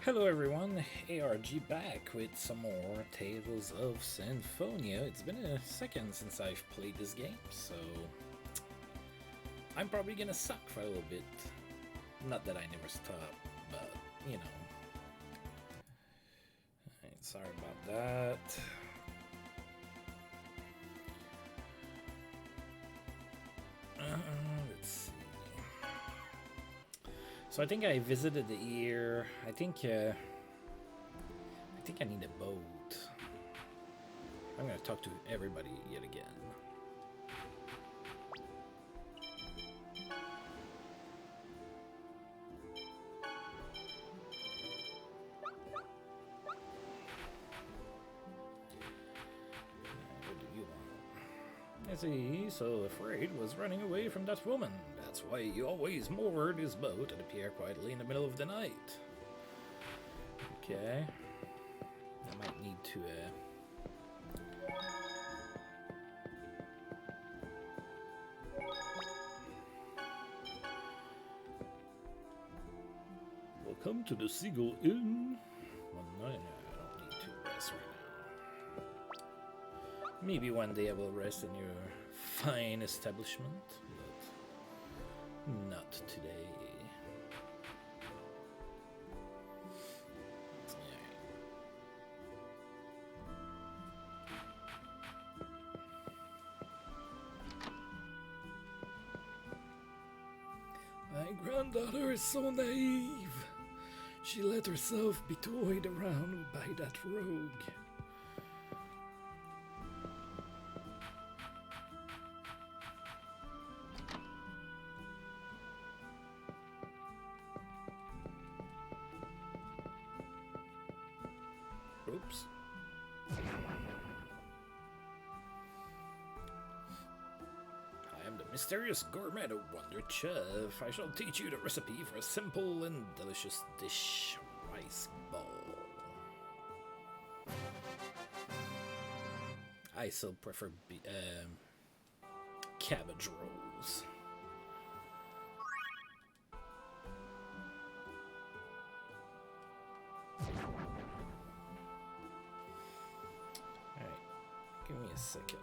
Hello everyone, ARG back with some more Tales of Symphonia. It's been a second since I've played this game, so I'm probably gonna suck for a little bit. Not that I never stop, but you know. Alright, sorry about that. Let's see. So I think I visited the ear. I think I need a boat. I'm gonna talk to everybody yet again. What do you want? Is he so afraid was running away from that woman? That's why he always moored his boat at a pier quietly in the middle of the night. Okay. I might need to, Welcome to the Seagull Inn. Well, no, I don't need to rest right now. Maybe one day I will rest in your fine establishment, but not today. My granddaughter is so naive. She let herself be toyed around by that rogue. Oops. I am the mysterious gourmet wonder chef. I shall teach you the recipe for a simple and delicious dish, rice ball. I still prefer cabbage rolls. Alright, give me a second here.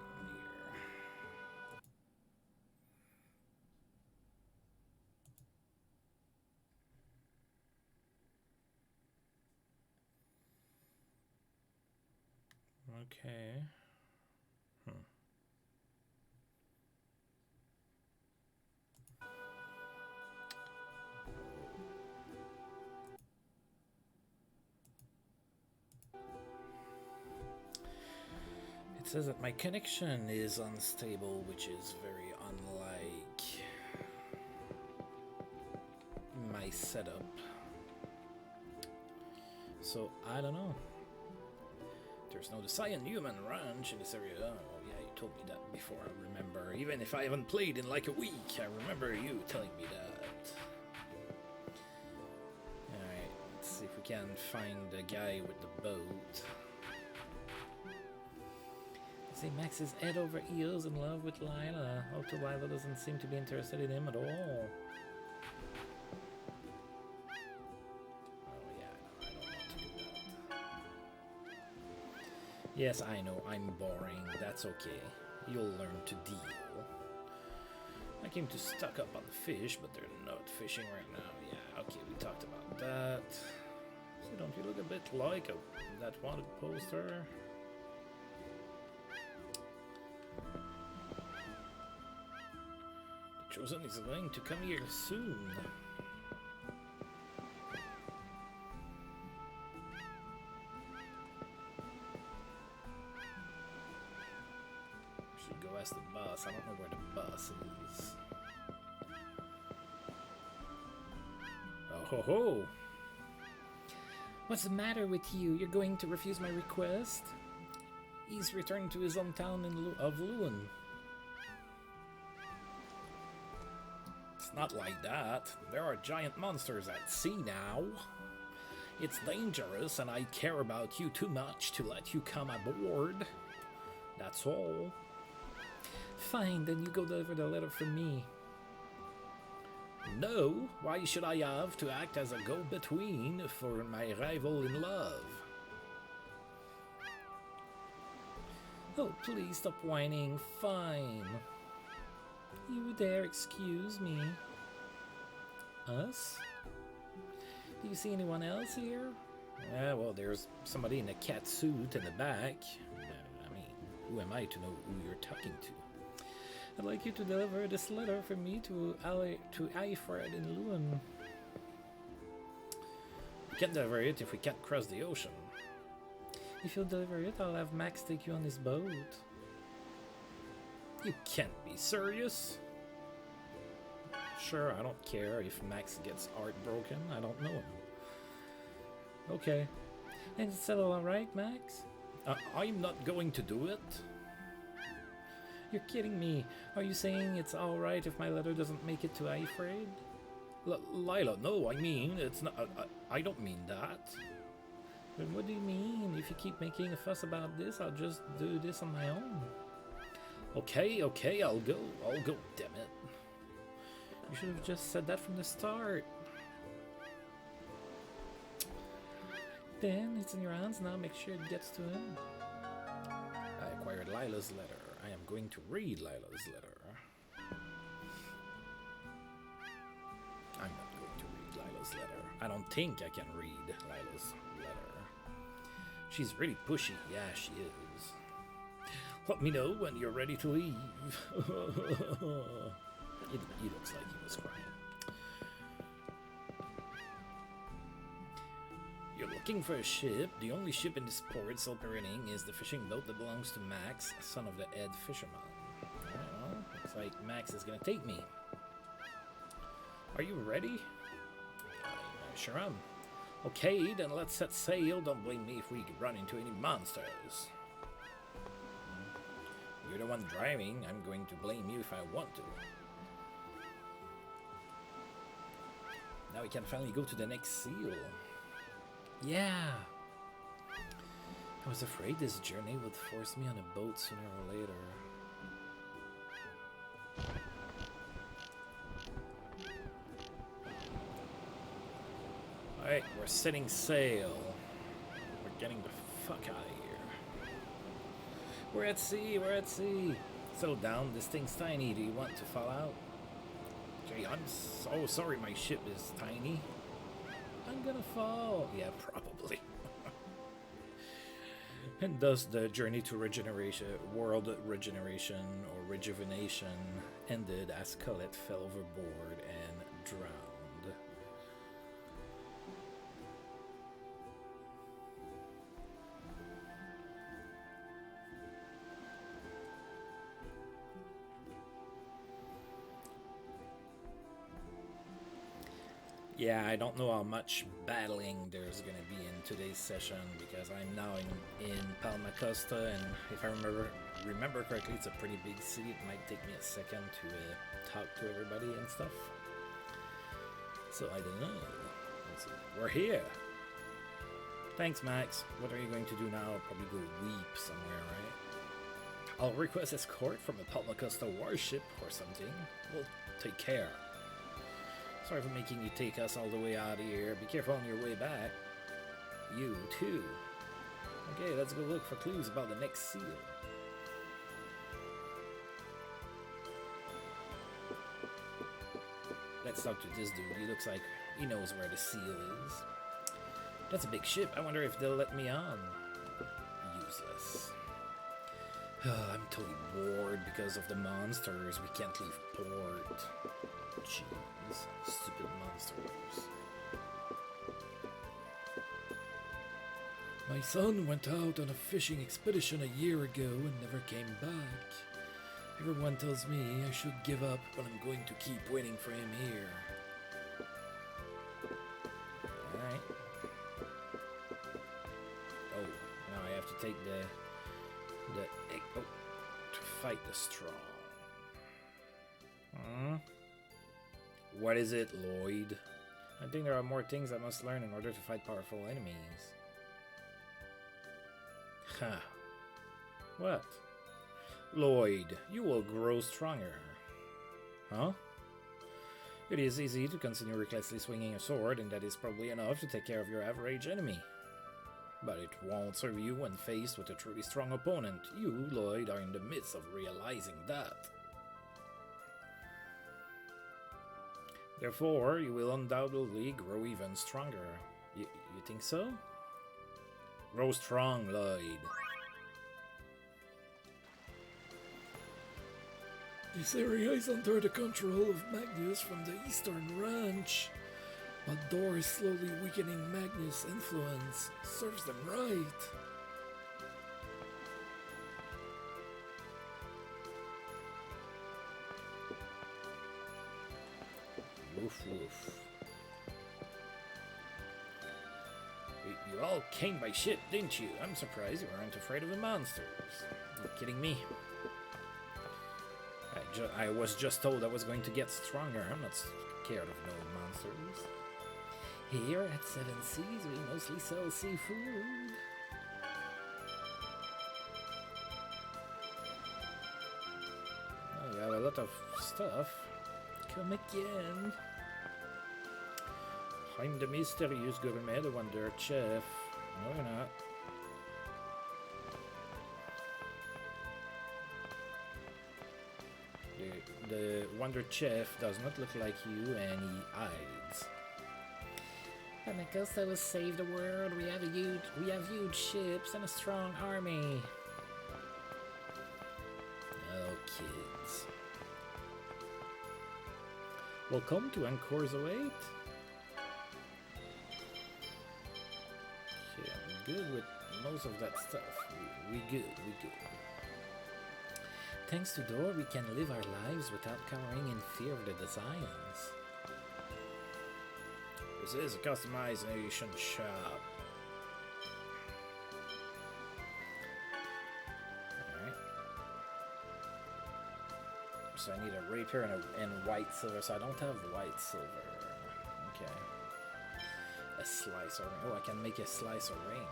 Okay. It says that my connection is unstable, which is very unlike my setup. So, I don't know. There's no Cyan human ranch in this area. Oh, yeah, you told me that before, I remember. Even if I haven't played in like a week, I remember you telling me that. Alright, let's see if we can find the guy with the boat. They say Max is head over heels in love with Lila. Although Lila doesn't seem to be interested in him at all. Yes, I know, I'm boring. That's okay. You'll learn to deal. I came to stock up on the fish, but they're not fishing right now. Yeah, okay, we talked about that. So don't you look a bit like that wanted poster? The Chosen is going to come here soon. Go ask the boss. I don't know where the boss is. Oh ho ho! What's the matter with you? You're going to refuse my request? He's returned to his hometown of Lewin. It's not like that. There are giant monsters at sea now. It's dangerous, and I care about you too much to let you come aboard. That's all. Fine, then you go deliver the letter for me. No, why should I have to act as a go-between for my rival in love? Oh, please stop whining. Fine. You dare excuse me? Us? Do you see anyone else here? Yeah, well, there's somebody in a cat suit in the back. I mean, who am I to know who you're talking to? I'd like you to deliver this letter from me to Alfred in Lewin. We can't deliver it if we can't cross the ocean. If you'll deliver it, I'll have Max take you on his boat. You can't be serious. Sure, I don't care if Max gets heartbroken. I don't know him. Okay. And it's all alright, Max? I'm not going to do it. You're kidding me. Are you saying it's alright if my letter doesn't make it to Alfred? Lila, no, I mean, it's not. I don't mean that. Then what do you mean? If you keep making a fuss about this, I'll just do this on my own. Okay, I'll go, damn it. You should have just said that from the start. Then, it's in your hands now, make sure it gets to him. I acquired Lila's letter. I am going to read Lila's letter. I'm not going to read Lila's letter. I don't think I can read Lila's letter. She's really pushy. Yeah, she is. Let me know when you're ready to leave. He looks like he was crying. You're looking for a ship. The only ship in this port still operating is the fishing boat that belongs to Max, son of the head fisherman. Alright, well, looks like Max is gonna take me. Are you ready? I sure am. Okay, then let's set sail. Don't blame me if we run into any monsters. You're the one driving. I'm going to blame you if I want to. Now we can finally go to the next seal. Yeah! I was afraid this journey would force me on a boat sooner or later. Alright, we're setting sail. We're getting the fuck out of here. We're at sea, Settle down, this thing's tiny. Do you want to fall out? Gee, I'm so sorry my ship is tiny. I'm gonna fall. Yeah, probably. And thus the journey to regeneration, world regeneration or rejuvenation ended as Colette fell overboard and drowned. Yeah, I don't know how much battling there's gonna be in today's session because I'm now in Palma Costa, and if I remember correctly, it's a pretty big city. It might take me a second to talk to everybody and stuff. So I don't know. Let's see. We're here. Thanks, Max. What are you going to do now? Probably go weep somewhere, right? I'll request escort from a Palma Costa warship or something. We'll take care. Sorry for making you take us all the way out of here. Be careful on your way back. You too. Okay, let's go look for clues about the next seal. Let's talk to this dude. He looks like he knows where the seal is. That's a big ship. I wonder if they'll let me on. Useless. I'm totally bored because of the monsters. We can't leave port. Jeez. Stupid monsters. My son went out on a fishing expedition a year ago and never came back. Everyone tells me I should give up, but I'm going to keep waiting for him here. Alright. Oh, now I have to take to fight the strong. What is it, Lloyd? I think there are more things I must learn in order to fight powerful enemies. Huh. What? Lloyd, you will grow stronger. Huh? It is easy to continue recklessly swinging a sword, and that is probably enough to take care of your average enemy. But it won't serve you when faced with a truly strong opponent. You, Lloyd, are in the midst of realizing that. Therefore, you will undoubtedly grow even stronger. You think so? Grow strong, Lloyd. This area is under the control of Magnus from the Eastern Ranch. But Dor is slowly weakening Magnus' influence. Serves them right. Woof woof. You all came by ship, didn't you? I'm surprised you weren't afraid of the monsters. You're kidding me. I was just told I was going to get stronger. I'm not scared of no monsters. Here at Seven Seas, we mostly sell seafood. Oh, we have a lot of stuff. Come again. I'm the mysterious gourmet, the wonder chef. No, you're not. The wonder chef does not look like you, and he hides. Chemicals that will save the world. We have huge ships and a strong army. Oh, kids. Welcome to Anchor's 08. Okay, I'm good with most of that stuff. We good. Thanks to Dor, we can live our lives without cowering in fear of the designs. This is a customization shop. Alright. So I need a rapier and white silver, so I don't have white silver. Okay. A slicer ring. Oh, I can make a slicer ring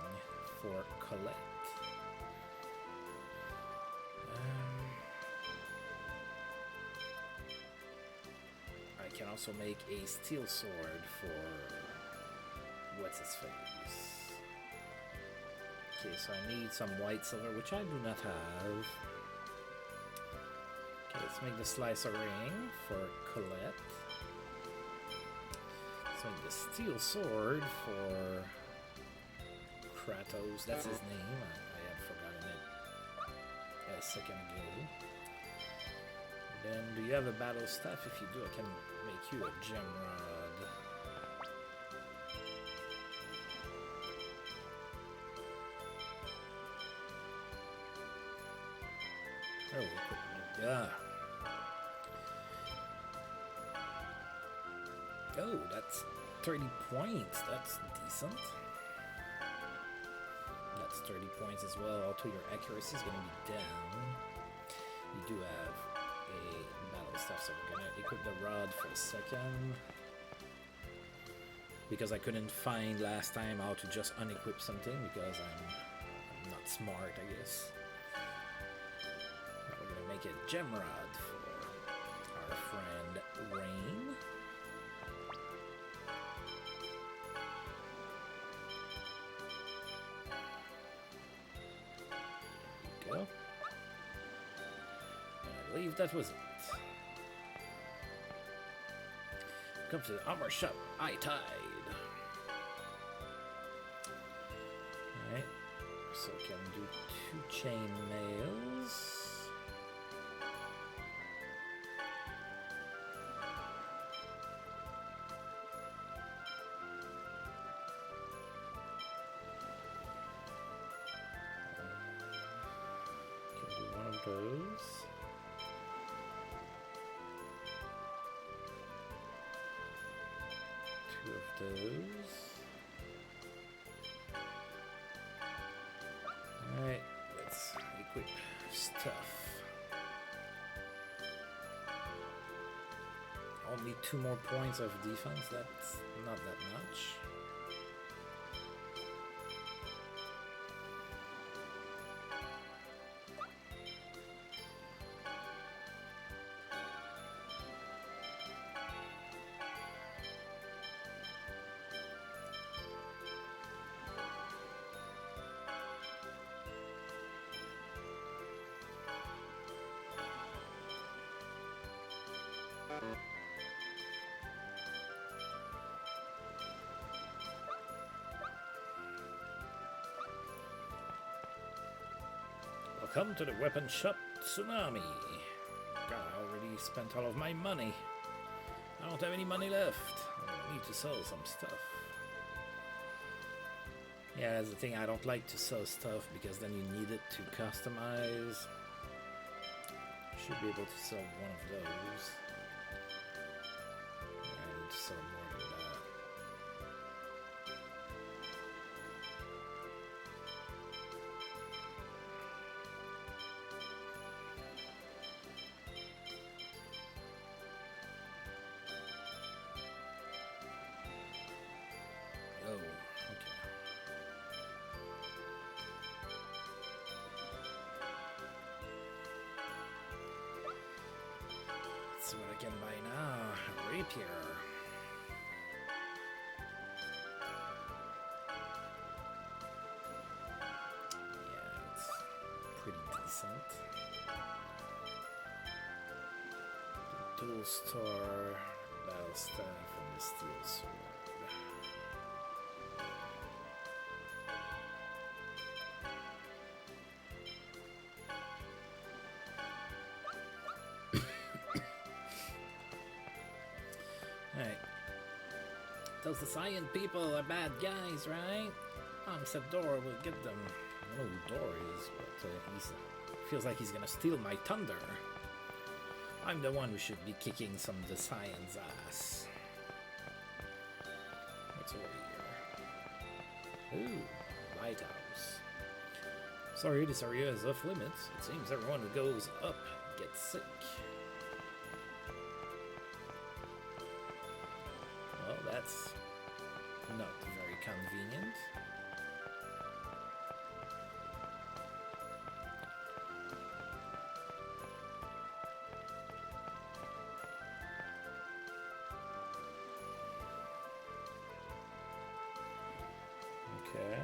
for Colette. I can also make a steel sword for what's his face. Okay, so I need some white silver, which I do not have. Okay, let's make the slicer ring for Colette. Let's make the steel sword for Kratos. That's his name. I had forgotten it a second ago. Then, do you have a battle staff? If you do, I can make you a gem rod. Oh, yeah. Oh, that's 30 points. That's decent. That's 30 points as well. Although your accuracy is going to be down. You do have a battle stuff, so we're gonna equip the rod for a second, because I couldn't find last time how to just unequip something because I'm not smart, I guess. We're gonna make a gem rod for our friend Rain. There we go. I believe that was it. Come to the armor shop, High Tide. Alright, so I can do 2 chain mails. Can do one of those. Of those. Alright, let's equip stuff. Only 2 more points of defense, that's not that much. Welcome to the weapon shop, Tsunami. God, I already spent all of my money. I don't have any money left. I need to sell some stuff. Yeah, that's the thing. I don't like to sell stuff because then you need it to customize. Should be able to sell one of those. Yeah, I need to sell more than that. Oh, okay. Let's see what I can buy now. A rapier. Yeah, it's pretty decent. The dual star, battle staff, and the steel sword. Alright. Those Saiyan people are bad guys, right? Said Dor will get them. I don't know who Dor is, but he feels like he's gonna steal my thunder. I'm the one who should be kicking some of the Saiyan's ass. What's over here? Ooh, lighthouse. Sorry, this area is off limits. It seems everyone who goes up gets sick. Well, that's not very convenient. Okay.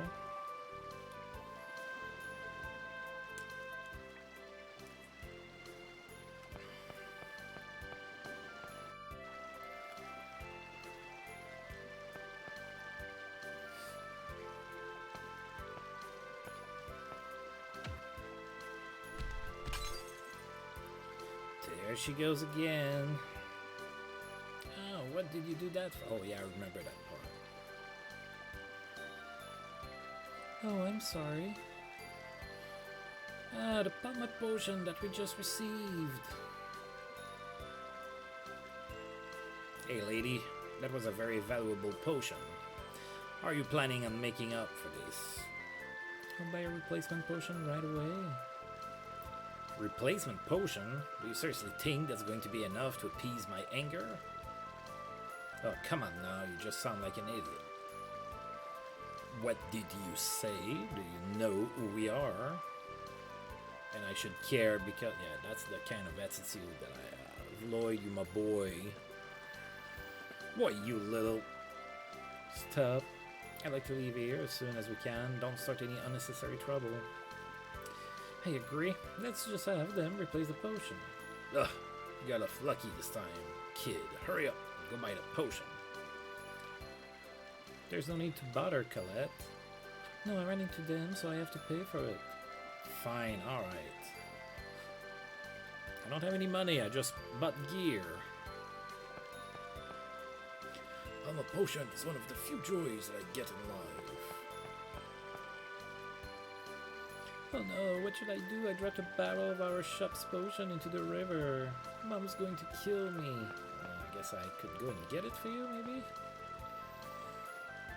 There she goes again. Oh, what did you do that for? Oh, yeah, I remember that part. Oh, I'm sorry. Ah, the pomade potion that we just received. Hey, lady, that was a very valuable potion. Are you planning on making up for this? I'll buy a replacement potion right away. Replacement potion? Do you seriously think that's going to be enough to appease my anger? Oh, come on now, you just sound like an idiot. What did you say? Do you know who we are? And I should care because... yeah, that's the kind of attitude that I have. Lloyd, you my boy. What, you little... Stop. I'd like to leave here as soon as we can. Don't start any unnecessary trouble. I agree. Let's just have them replace the potion. Ugh, you got off lucky this time, kid. Hurry up and go buy the potion. There's no need to bother, Colette. No, I ran into them, so I have to pay for it. Fine, alright. I don't have any money, I just bought gear. A potion is one of the few joys that I get in life. Oh no, what should I do? I dropped a barrel of our shop's potion into the river. Mom's going to kill me. I guess I could go and get it for you, maybe?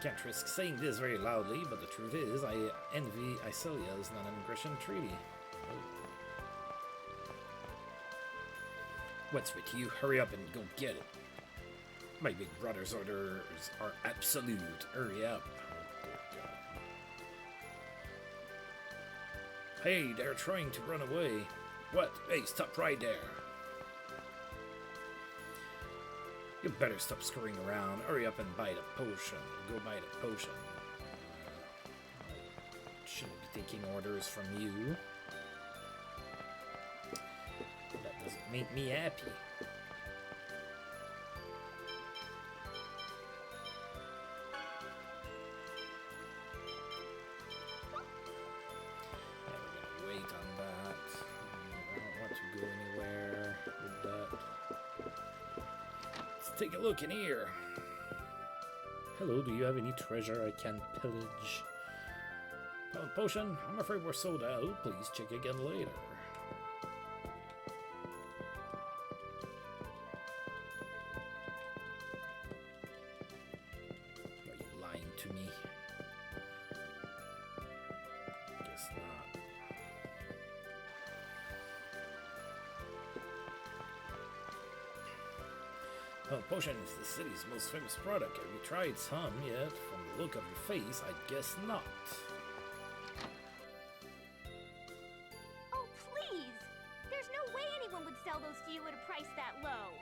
Can't risk saying this very loudly, but the truth is, I envy Iselia's non-aggression treaty. Oh. What's with you? Hurry up and go get it. My big brother's orders are absolute. Hurry up. Hey, they're trying to run away. What? Hey, stop right there. You better stop screwing around. Hurry up and buy the potion. Go buy the potion. Shouldn't be taking orders from you. That doesn't make me happy. Take a look in here. Hello, do you have any treasure I can pillage? Potion? I'm afraid we're sold out. Please check again later. Are you lying to me? Guess not. Potion is the city's most famous product. Have you tried some yet? From the look of your face, I guess not. Oh, please! There's no way anyone would sell those to you at a price that low.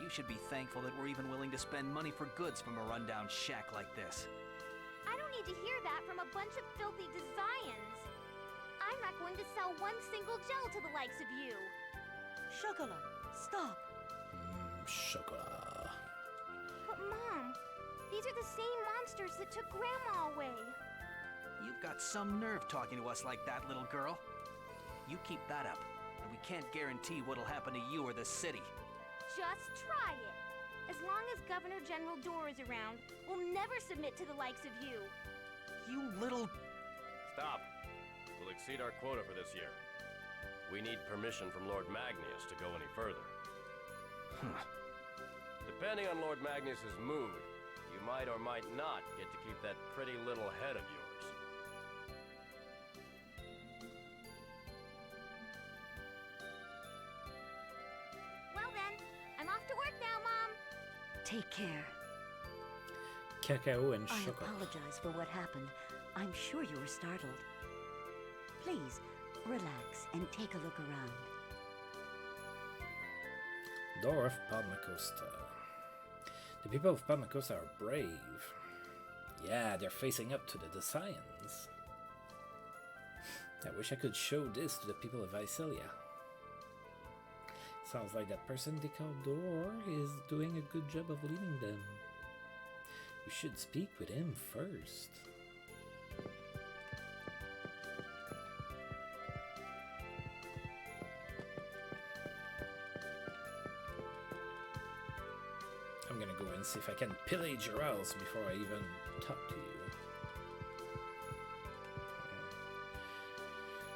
You should be thankful that we're even willing to spend money for goods from a rundown shack like this. I don't need to hear that from a bunch of filthy Desayans. I'm not going to sell one single gel to the likes of you. Chocolat, stop! Chocolat. But Mom, these are the same monsters that took Grandma away. You've got some nerve talking to us like that, little girl. You keep that up, and we can't guarantee what'll happen to you or the city. Just try it. As long as Governor General Dorr is around, we'll never submit to the likes of you. You little... Stop. We'll exceed our quota for this year. We need permission from Lord Magnus to go any further. Depending on Lord Magnus's mood, you might or might not get to keep that pretty little head of yours. Well then, I'm off to work now, Mom. Take care. Cacao and I chocolate. apologize for what happened. I'm sure you were startled. Please, relax and take a look around. Door of Palmacosta. The people of Palmacosta are brave. Yeah, they're facing up to the Desayans. I wish I could show this to the people of Visalia. Sounds like that person they call Door is doing a good job of leading them. We should speak with him first. I'm gonna go and see if I can pillage your house before I even talk to you.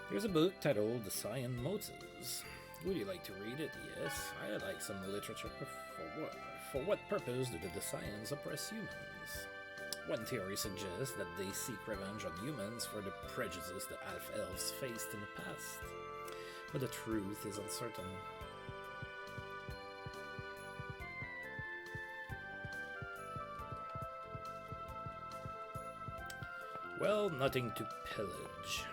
Here's a book titled The Cyan Motives. Would you like to read it? Yes, I like some literature. For what purpose do the Desayans oppress humans? One theory suggests that they seek revenge on humans for the prejudices the half-elves faced in the past. But the truth is uncertain. Well, nothing to pillage.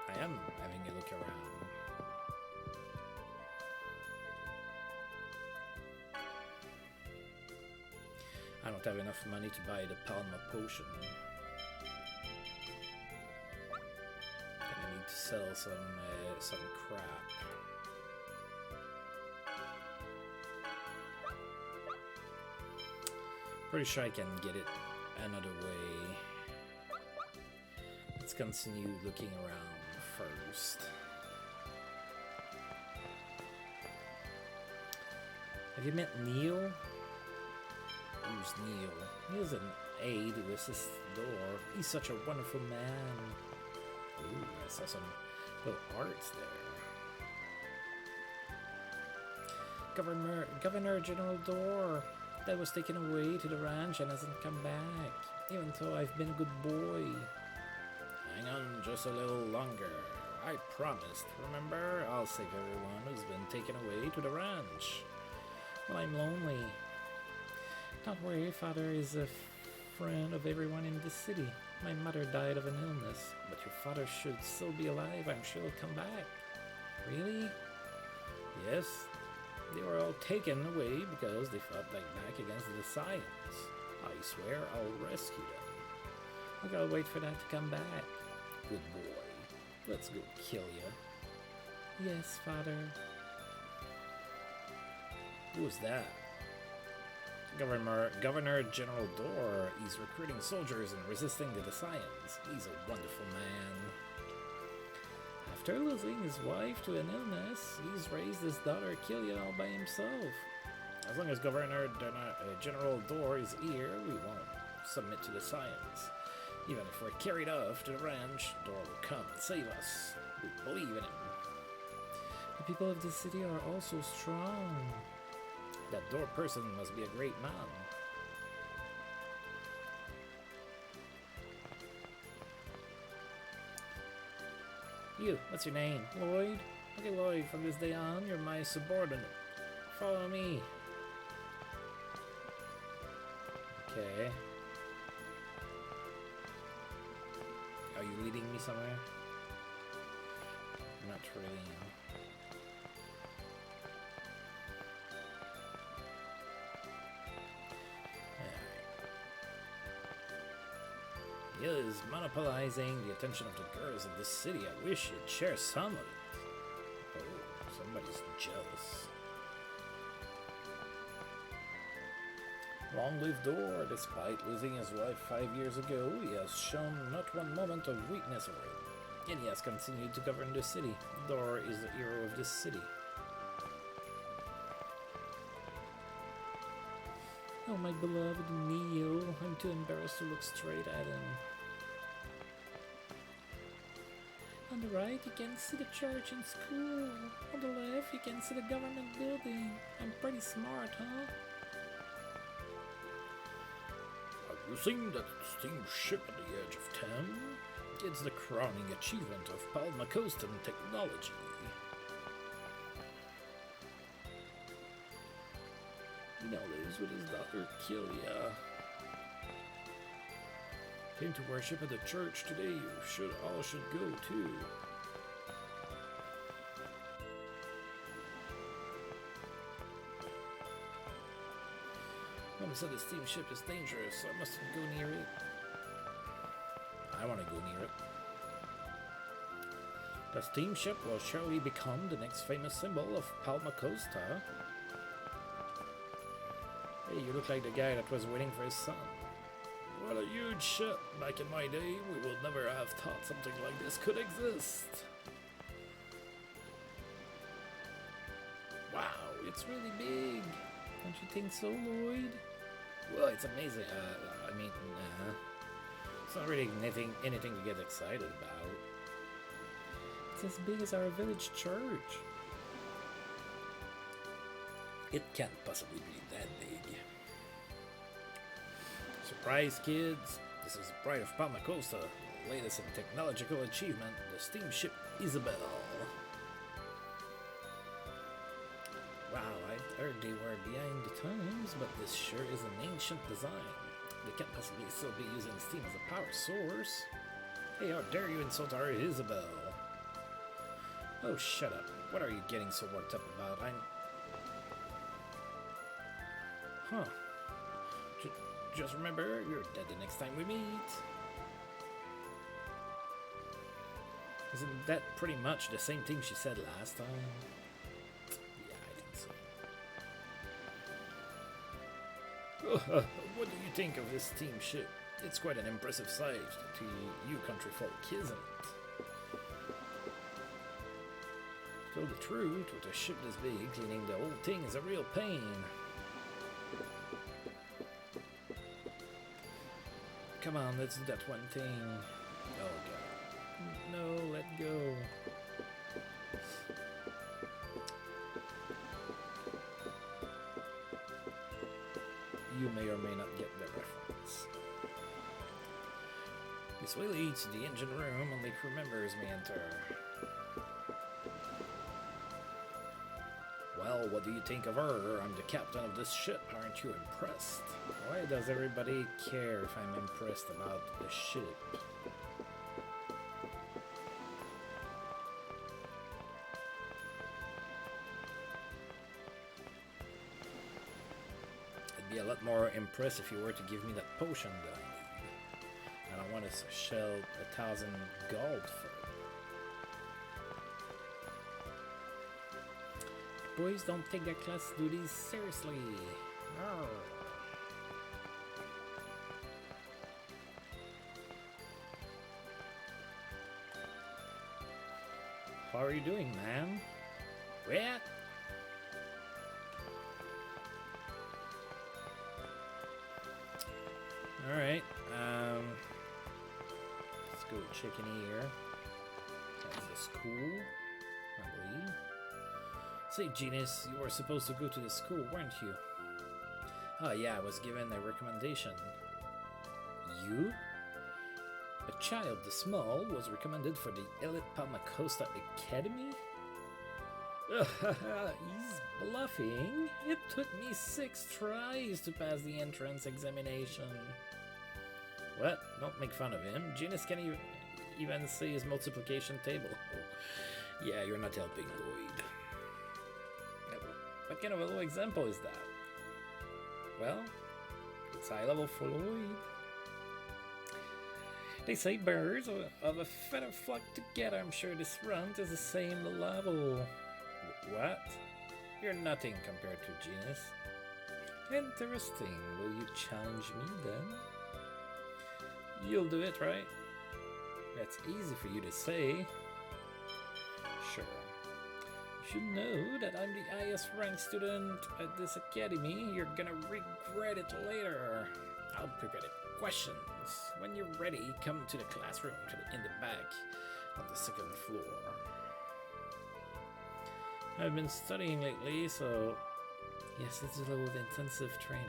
I am having a look around. I don't have enough money to buy the Palma potion. I need to sell some crap. Pretty sure I can get it another way. Let's continue looking around first. Have you met Neil? Who's Neil? He's an aide who assists Door. He's such a wonderful man. Ooh, I saw some little arts there. Governor General Door. That was taken away to the ranch and hasn't come back, even though I've been a good boy. Hang on just a little longer. I promised, remember? I'll save everyone who's been taken away to the ranch. Well, I'm lonely. Don't worry, Father is a friend of everyone in this city. My mother died of an illness, but your father should still be alive. I'm sure he'll come back. Really? Yes. They were all taken away because they fought back against the Desayans. I swear I'll rescue them. Look, I'll wait for that to come back. Good boy. Let's go kill you. Yes, Father. Who's that? Governor General Dor is recruiting soldiers and resisting the Defiants. He's a wonderful man. After losing his wife to an illness, he's raised his daughter Killian all by himself. As long as General Dor is here, we won't submit to the science. Even if we're carried off to the ranch, Dor will come and save us. We believe in him. The people of this city are all so strong. That Dor person must be a great man. You, what's your name? Lloyd? Okay, Lloyd, from this day on, you're my subordinate. Follow me. Okay. Are you leading me somewhere? Not really. He is monopolizing the attention of the girls of this city. I wish you'd share some of it. Oh, somebody's jealous. Long live Dor. Despite losing his wife 5 years ago, he has shown not one moment of weakness or ill, and he has continued to govern the city. Dor is the hero of this city. Oh, my beloved Neo. I'm too embarrassed to look straight at him. On the right, you can see the church and school. On the left, you can see the government building. I'm pretty smart, huh? Have you seen that steamship at the edge of town? It's the crowning achievement of Palma Coastal technology. He now lives with his daughter Killia. Came to worship at the church today. You all should go too. Mama said the steamship is dangerous, so I mustn't go near it. I want to go near it. The steamship will surely become the next famous symbol of Palma Costa. Hey, you look like the guy that was waiting for his son. What a huge ship. Back in my day, we would never have thought something like this could exist. Wow, it's really big. Don't you think so, Lloyd? Well, it's amazing. It's not really anything to get excited about. It's as big as our village church. It can't possibly be that big. Surprise, kids! This is the pride of Palma Costa, the latest in technological achievement, the steamship Isabel. Wow, I heard they were behind the times, but this sure is an ancient design. They can't possibly still be using steam as a power source. Hey, how dare you insult our Isabel? Oh, shut up. What are you getting so worked up about? Huh. Just remember, you're dead the next time we meet. Isn't that pretty much the same thing she said last time? Yeah, I think so. What do you think of this steamship? It's quite an impressive sight to you country folk, isn't it? To tell the truth, with a ship this big, cleaning the whole thing is a real pain. Come on, let's do that one thing. Oh god. No, let go. You may or may not get the reference. This way leads to the engine room, only crew members may enter. Well, what do you think of her? I'm the captain of this ship. Aren't you impressed? Why does everybody care if I'm impressed about the ship? I'd be a lot more impressed if you were to give me that potion that I need. And I want to shell 1,000 gold for it. Boys don't take their class duties seriously. Arr. How are you doing, man? What? Alright, let's go check in here. That's the school, I believe. Say, Genius, you were supposed to go to the school, weren't you? Oh yeah, I was given a recommendation. You? A child this small was recommended for the Elite Palma Costa Academy? He's bluffing. It took me 6 tries to pass the entrance examination. What? Don't make fun of him. Genius can't even say his multiplication table. Oh, yeah, you're not helping, Lloyd. What kind of a low example is that? Well, it's high level for Lloyd. They say birds of a feather flock together. I'm sure this runt is the same level. What? You're nothing compared to Genius. Interesting. Will you challenge me then? You'll do it, right? That's easy for you to say. Sure. You should know that I'm the highest ranked student at this academy. You're gonna regret it later. I'll prepare the questions. When you're ready, come to the classroom in the back on the 2nd floor. I've been studying lately, so yes, it's a little intensive training.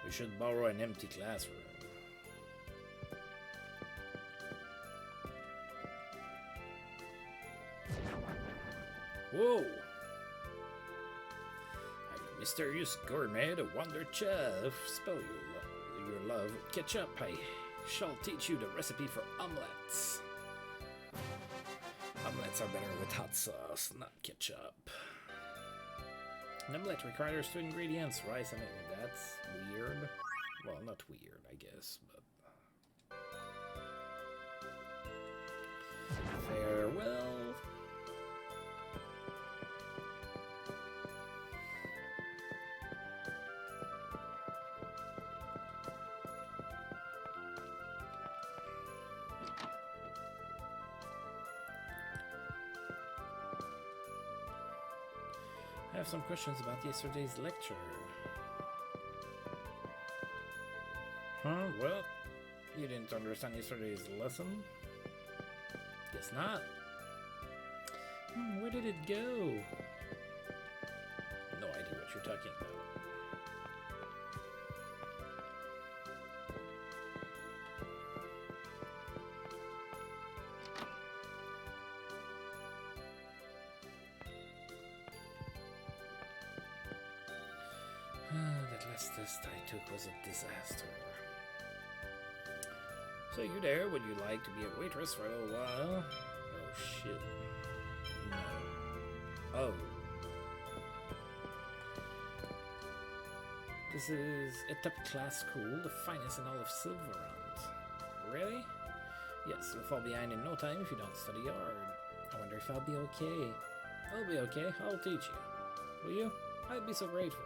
We should borrow an empty classroom. Whoa! I'm a mysterious gourmet, a wonder chef. Spell your love with ketchup. I shall teach you the recipe for omelets. Omelets are better with hot sauce, not ketchup. An omelet requires 2 ingredients, rice and egg. That's weird. Well, not weird, I guess, but... Farewell. I have some questions about yesterday's lecture. Huh? Well, you didn't understand yesterday's lesson? Guess not. Where did it go? No idea what you're talking about. That last test I took was a disaster. So you there? Would you like to be a waitress for a little while? Oh shit. No. Oh. This is a top-class school, the finest in all of Silverant. Really? Yes, you'll fall behind in no time if you don't study hard. I wonder if I'll be okay. I'll be okay. I'll teach you. Will you? I'd be so grateful.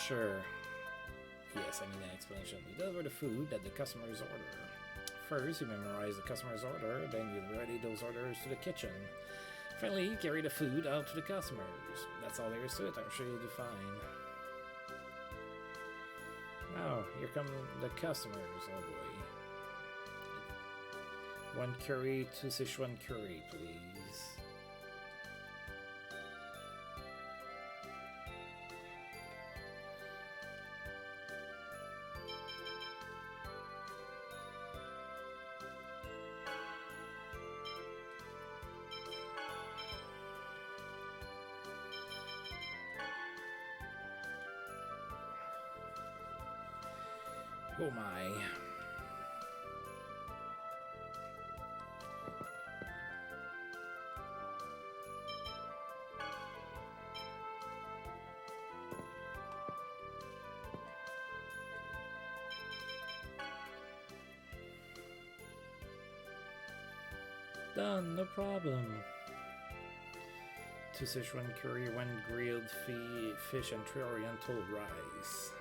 Sure. Yes, I need an explanation. You deliver the food that the customers order. First, you memorize the customer's order, then you ready those orders to the kitchen. Finally, you carry the food out to the customers. That's all there is to it. I'm sure you'll do fine. Oh, here come the customers. Oh boy. 1 curry, 2 Sichuan curry, please. Oh my. Done, no problem. 2 Sichuan curry, 1 grilled fish, and 3 oriental rice.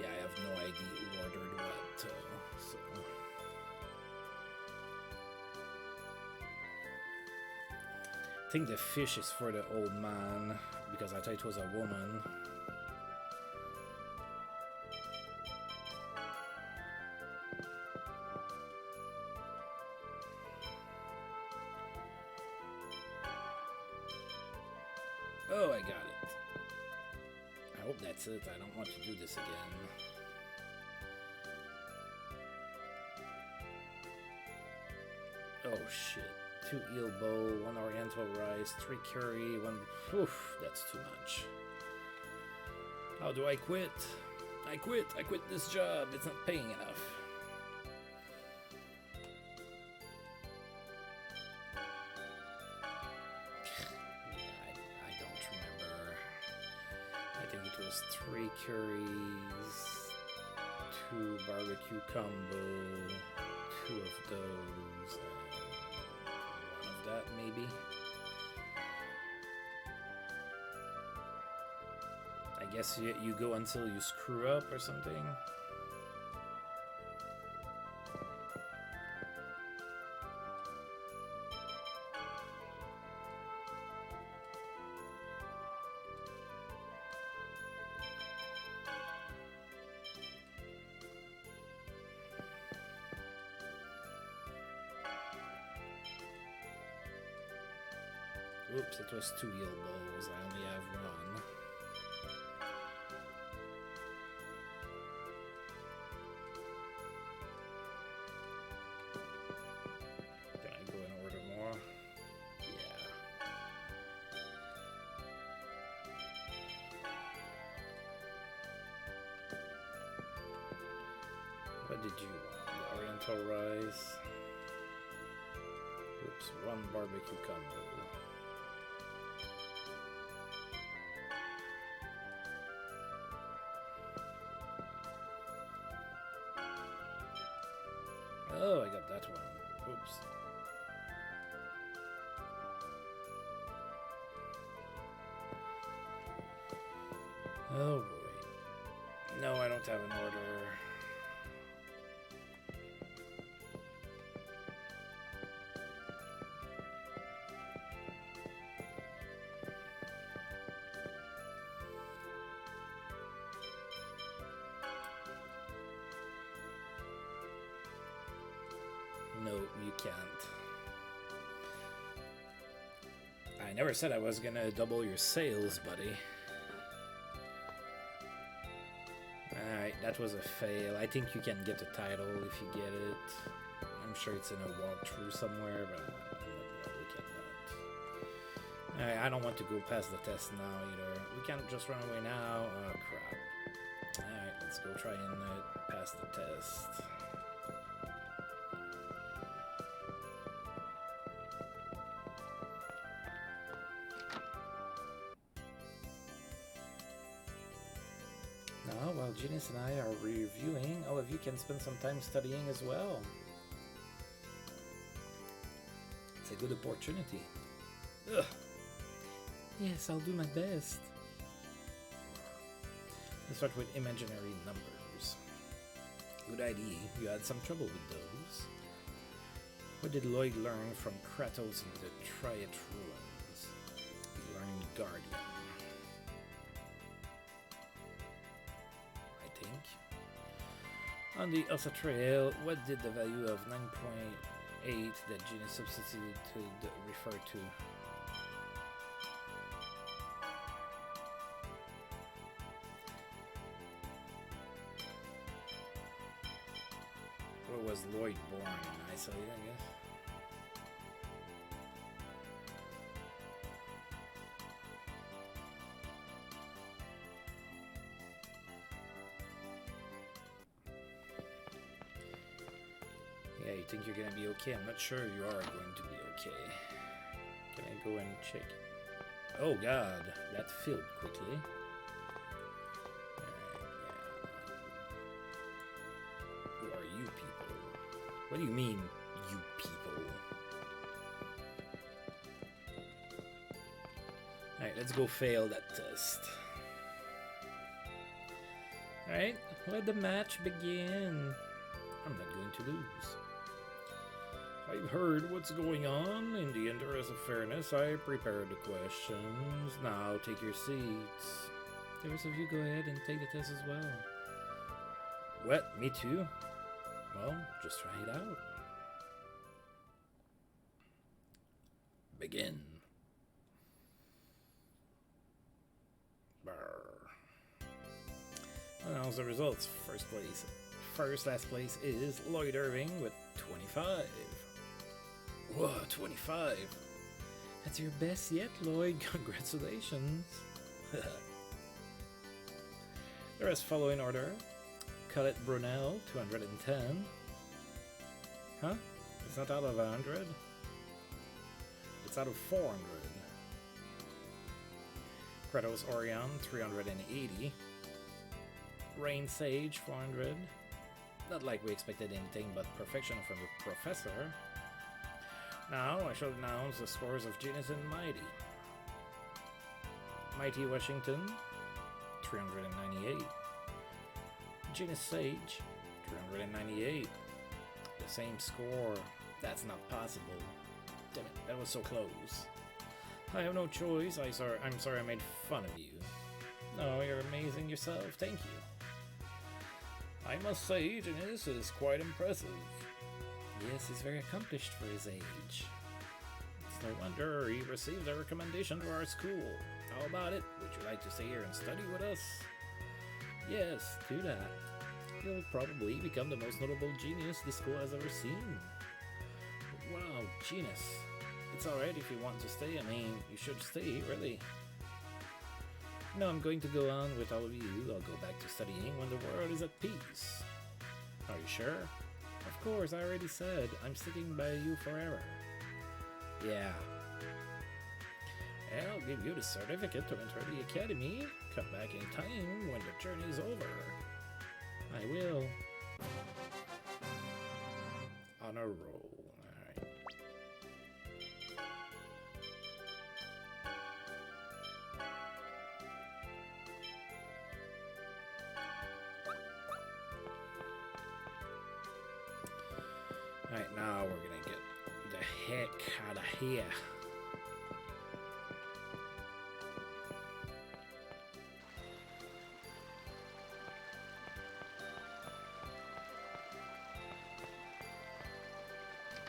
Yeah, I have no idea who ordered what, so... I think the fish is for the old man, because I thought it was a woman. Oh, I got it. I hope that's it. I don't want to do this again. Oh shit. 2 eel bowl, 1 oriental rice, 3 curry, 1... Oof, that's too much. How do I quit? I quit this job. It's not paying enough. I don't remember. I think it was 3 curries, 2 barbecue combo, 2 of those, and 1 of that maybe. I guess you go until you screw up or something. Oops, it was 2 eel bowls. I only have 1. Can I go and order more? Yeah. What did you want? The oriental rice. Oops, 1 barbecue combo. Oh, I got that one. Oops. Oh boy. No, I don't have an order. No, you can't. I never said I was gonna double your sales, buddy. Alright, that was a fail. I think you can get a title if you get it. I'm sure it's in a walkthrough somewhere, but I'm not gonna look at that. Alright, I don't want to go past the test now either. We can't just run away now. Oh crap. Alright, let's go try and pass the test. Now, while Genius and I are reviewing, all of you can spend some time studying as well. It's a good opportunity. Ugh. Yes, I'll do my best. Let's start with imaginary numbers. Good idea. You had some trouble with those. What did Lloyd learn from Kratos in the Triad Ruins? He learned Guardian. On the Elsa Trail, what did the value of 9.8 that Genius substituted refer to? Where was Lloyd born? In Iceland, I guess? Yeah, you think you're gonna be okay? I'm not sure you are going to be okay. Can I go and check? Oh god, that filled quickly. Who are you people? What do you mean, you people? Alright, let's go fail that test. Alright, let the match begin. I'm not going to lose. I've heard what's going on. In the interest of fairness, I prepared the questions. Now take your seats. The rest of you go ahead and take the test as well. What? Me too? Well, just try it out. Begin. Announce the results. Last place is Lloyd Irving with 25. Whoa, 25. That's your best yet, Lloyd. Congratulations. The rest follow in order. Colette Brunel, 210. Huh? It's not out of 100. It's out of 400. Kratos Orion, 380. Rain Sage, 400. Not like we expected anything but perfection from the professor. Now I shall announce the scores of Genius and Mighty. Mighty Washington, 398. Genius Sage, 398. The same score. That's not possible. Damn it, that was so close. I have no choice. I'm sorry I made fun of you. No, you're amazing yourself. Thank you. I must say, Genius is quite impressive. Yes, he's very accomplished for his age. It's no wonder he received a recommendation to our school. How about it? Would you like to stay here and study with us? Yes, do that. You'll probably become the most notable genius this school has ever seen. Wow, genius. It's alright if you want to stay. I mean, you should stay, really. No, I'm going to go on with all of you. I'll go back to studying when the world is at peace. Are you sure? Of course, I already said. I'm sticking by you forever. Yeah. And I'll give you the certificate to enter the academy. Come back in time when the journey is over. I will. On a roll. Alright. Alright, now we're gonna get the heck out of here.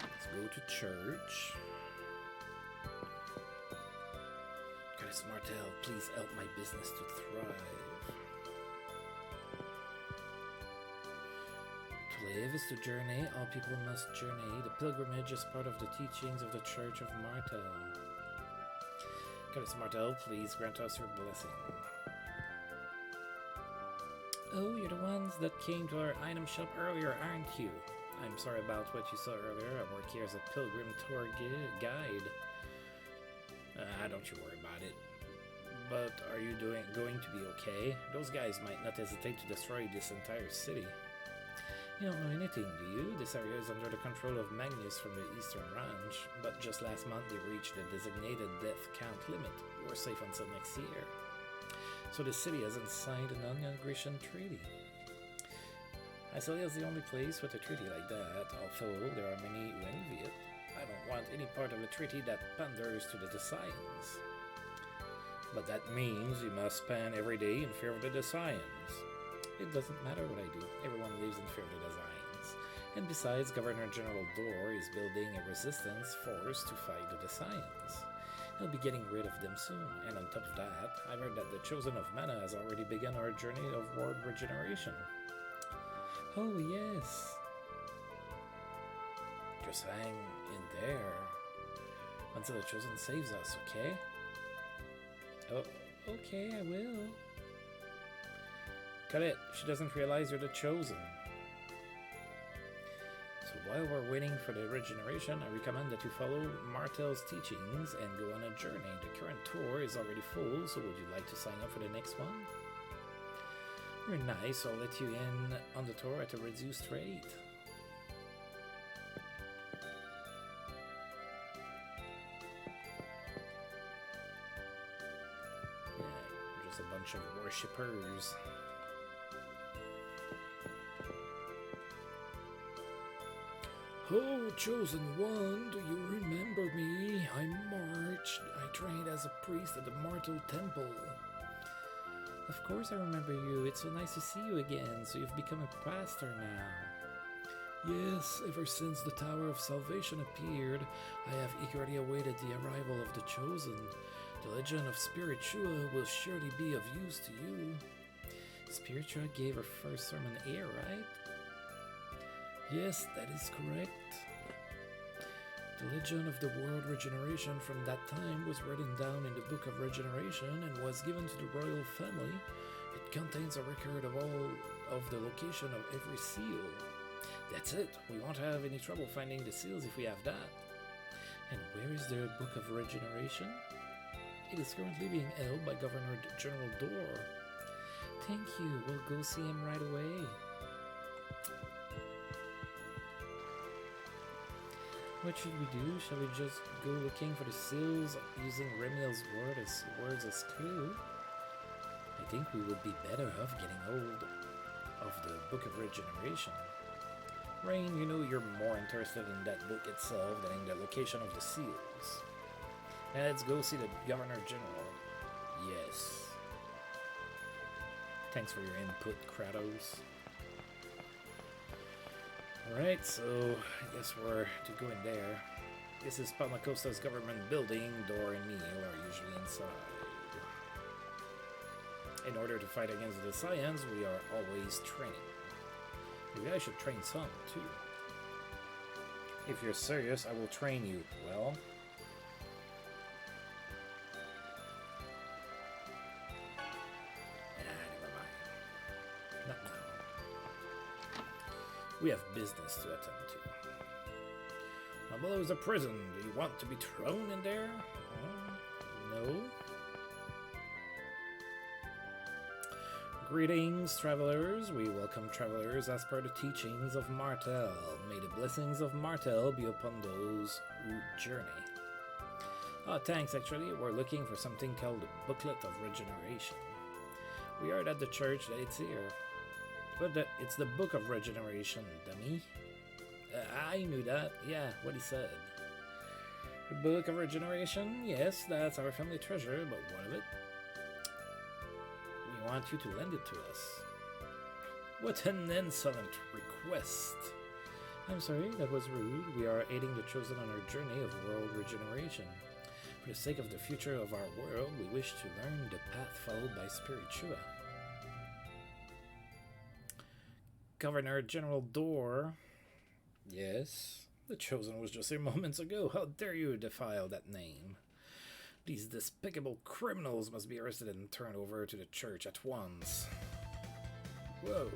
Let's go to church. Goddess Martel, please help my business to thrive. To live is to journey. All people must journey. The pilgrimage is part of the teachings of the Church of Martel. Goddess Martel, please grant us your blessing. Oh, you're the ones that came to our item shop earlier, aren't you? I'm sorry about what you saw earlier. I work here as a pilgrim tour guide. Don't you worry about it. But are you going to be okay? Those guys might not hesitate to destroy this entire city. You don't know anything, do you? This area is under the control of Magnus from the Eastern Ranch, but just last month they reached the designated death count limit. We're safe until next year. So the city hasn't signed a non-aggression treaty. Iceland is the only place with a treaty like that, although there are many who envy it. I don't want any part of a treaty that panders to the Decians. But that means you must spend every day in fear of the Decians. It doesn't matter what I do, everyone lives in fear of the Decians. And besides, Governor General Dor is building a resistance force to fight the Decians. He'll be getting rid of them soon, and on top of that, I've heard that the Chosen of Mana has already begun our journey of world regeneration. Oh yes! Just hang in there until the Chosen saves us, okay? Oh, okay, I will. Cut it, she doesn't realize you're the Chosen. So while we're waiting for the regeneration, I recommend that you follow Martel's teachings and go on a journey. The current tour is already full, so would you like to sign up for the next one? You're nice, I'll let you in on the tour at a reduced rate. Yeah, just a bunch of worshippers. Oh, Chosen One, do you remember me? I'm March. I trained as a priest at the Mortal Temple. Of course I remember you. It's so nice to see you again. So you've become a pastor now. Yes, ever since the Tower of Salvation appeared, I have eagerly awaited the arrival of the Chosen. The legend of Spiritua will surely be of use to you. Spiritua gave her first sermon here, right? Yes, that is correct. The legend of the world regeneration from that time was written down in the Book of Regeneration and was given to the royal family. It contains a record of all of the location of every seal. That's it. We won't have any trouble finding the seals if we have that. And where is the Book of Regeneration? It is currently being held by Governor General Dorr. Thank you. We'll go see him right away. What should we do? Shall we just go looking for the seals using Remiel's words as clue? I think we would be better off getting hold of the Book of Regeneration. Rain, you know you're more interested in that book itself than in the location of the seals. Now let's go see the Governor General. Yes. Thanks for your input, Kratos. Alright, so I guess we're to go in there. This is Palmacosta's government building. Dor and Neil are usually inside. In order to fight against the Scions, we are always training. Maybe I should train some, too. If you're serious, I will train you. Well... never mind. Not now. We have business to attend to. My below is a prison. Do you want to be thrown in there? No. Greetings, travelers. We welcome travelers as per the teachings of Martel. May the blessings of Martel be upon those who journey. Oh, thanks, actually. We're looking for something called the Booklet of Regeneration. We heard at the church that it's here. But it's the Book of Regeneration, dummy. I knew that. Yeah, what he said. The Book of Regeneration? Yes, that's our family treasure, but what of it? We want you to lend it to us. What an insolent request. I'm sorry, that was rude. We are aiding the Chosen on our journey of world regeneration. For the sake of the future of our world, we wish to learn the path followed by Spiritua. Governor General Dorr. Yes, the Chosen was just here moments ago. How dare you defile that name? These despicable criminals must be arrested and turned over to the church at once. Whoa.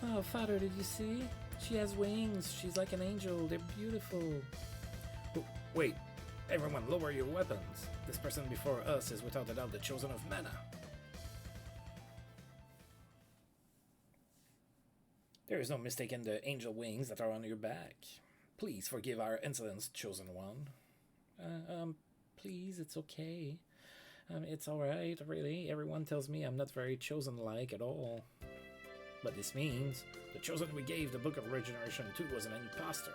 Oh, Father, did you see? She has wings. She's like an angel. They're beautiful. Oh, wait. Everyone, lower your weapons. This person before us is without a doubt the Chosen of Mana. There is no mistaking the angel wings that are on your back. Please forgive our insolence, Chosen One. Please, it's okay. It's alright, really. Everyone tells me I'm not very Chosen-like at all. But this means the Chosen we gave the Book of Regeneration to was an imposter.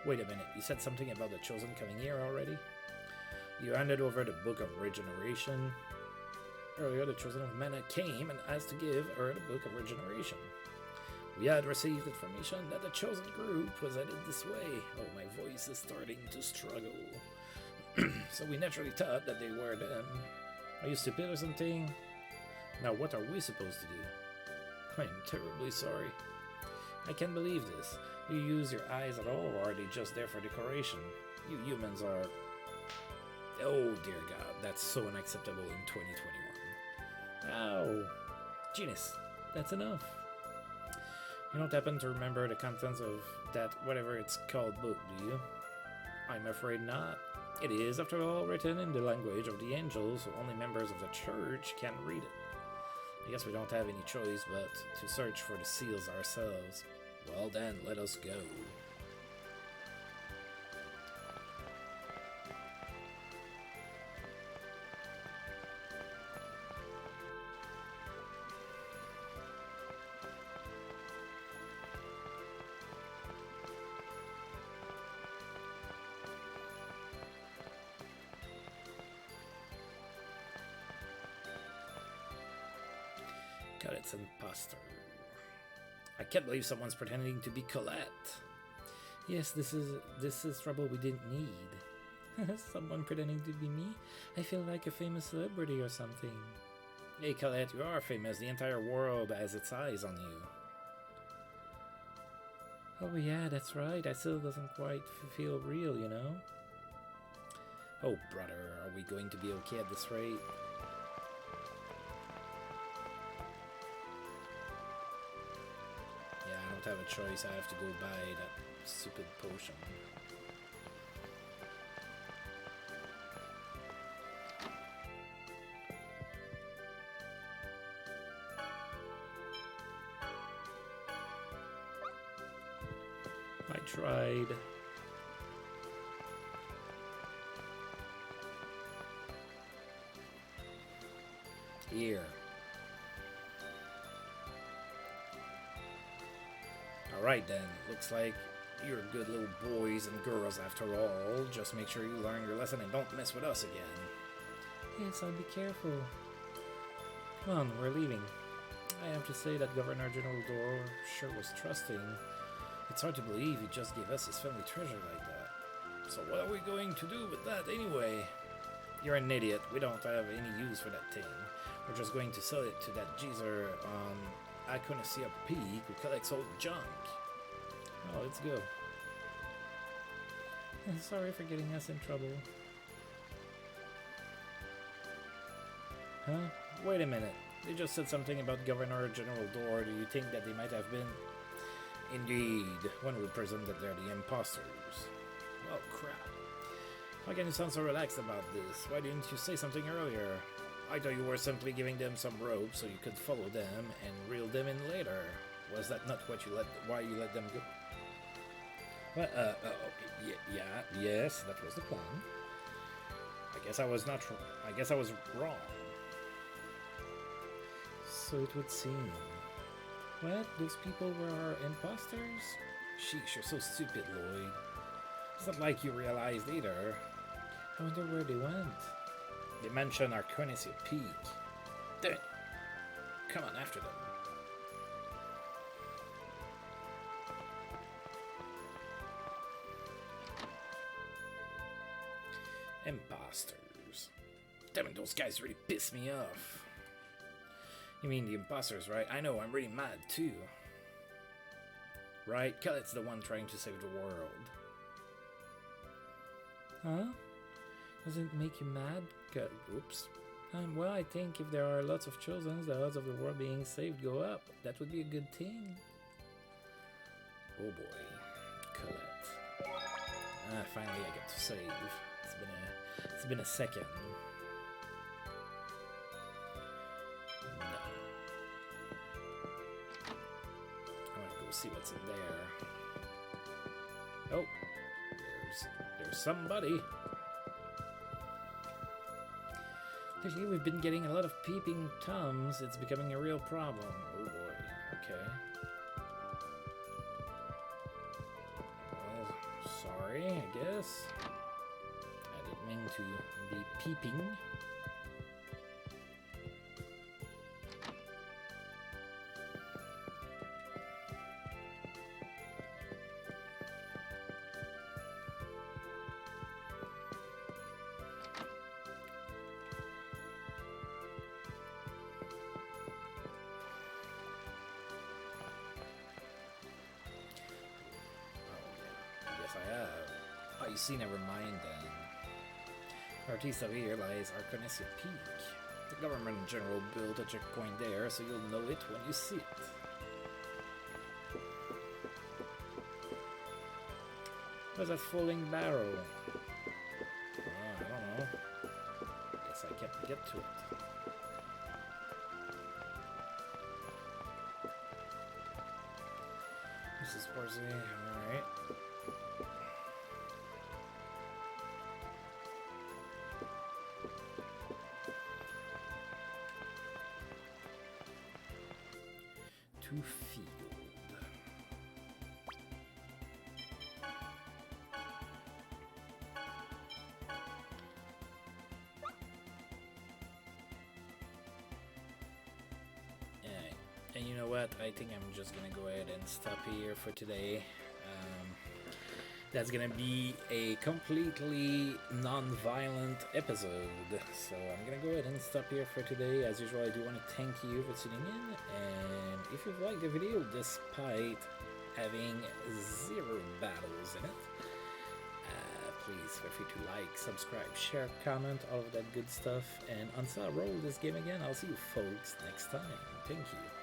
Wait a minute, you said something about the Chosen coming here already? You handed over the Book of Regeneration. Earlier, the Chosen of Mana came and asked to give her the Book of Regeneration. We had received information that the Chosen group was headed this way. Oh, my voice is starting to struggle. So we naturally thought that they were them. Are you stupid or something? Now what are we supposed to do? I'm terribly sorry. I can't believe this. You use your eyes at all, or are they just there for decoration? You humans are... Oh dear God, that's so unacceptable in 2021. Ow! Genius, that's enough. You don't happen to remember the contents of that whatever it's called book, do you? I'm afraid not. It is, after all, written in the language of the angels, so only members of the church can read it. I guess we don't have any choice but to search for the seals ourselves. Well then, let us go. God, it's imposter. I can't believe someone's pretending to be Colette. Yes, this is trouble we didn't need. Someone pretending to be me? I feel like a famous celebrity or something. Hey Colette, you are famous. The entire world has its eyes on you. Oh yeah, that's right. I still doesn't quite feel real, you know? Oh brother, are we going to be okay at this rate? Yeah, I don't have a choice. I have to go buy that stupid potion. I tried. Here. Alright then, looks like you're good little boys and girls after all. Just make sure you learn your lesson and don't mess with us again. Yes, I'll be careful. Come on, we're leaving. I have to say that Governor General Dor sure was trusting. It's hard to believe he just gave us his family treasure like that. So what are we going to do with that anyway? You're an idiot. We don't have any use for that thing. We're just going to sell it to that geezer on Iconosia Peak who collects old junk. Oh, let's go. Sorry for getting us in trouble. Huh? Wait a minute. They just said something about Governor General Dor. Do you think that they might have been? Indeed. One would presume that they're the imposters. Oh, crap. Why can you sound so relaxed about this? Why didn't you say something earlier? I thought you were simply giving them some rope so you could follow them and reel them in later. Was that not what you why you let them go? Well, yes, that was the plan. I guess I was not. I guess I was wrong. So it would seem. What? Those people were imposters? Sheesh, you're so stupid, Lloyd. It's not like you realized either. I wonder where they went. They mentioned Arconesia Peak. Damn it. Come on after them. Imposters. Damn it, those guys really piss me off. You mean the imposters, right? I know, I'm really mad too. Right? Kellett's the one trying to save the world. Huh? Does it make you mad? Oops. Well, I think if there are lots of children, the odds of the world being saved go up. That would be a good thing. Oh boy. Colette. Finally I get to save. It's been a second. No. I want to go see what's in there. Oh. There's somebody. Lately, we've been getting a lot of peeping Toms. It's becoming a real problem. Oh boy. Okay. Well, sorry, I guess. I didn't mean to be peeping. You see, never mind then. Northeast of here lies Arconesia Peak. The government in general built a checkpoint there, so you'll know it when you see it. Where's that falling barrel? I don't know. Guess I can't get to it. This is Parsley, alright. Field. And you know what? I think I'm just gonna go ahead and stop here for today. That's gonna be a completely non-violent episode. So I'm gonna go ahead and stop here for today. As usual, I do want to thank you for tuning in. And if you've liked the video, despite having 0 battles in it, please feel free to like, subscribe, share, comment, all of that good stuff. And until I roll this game again, I'll see you folks next time. Thank you.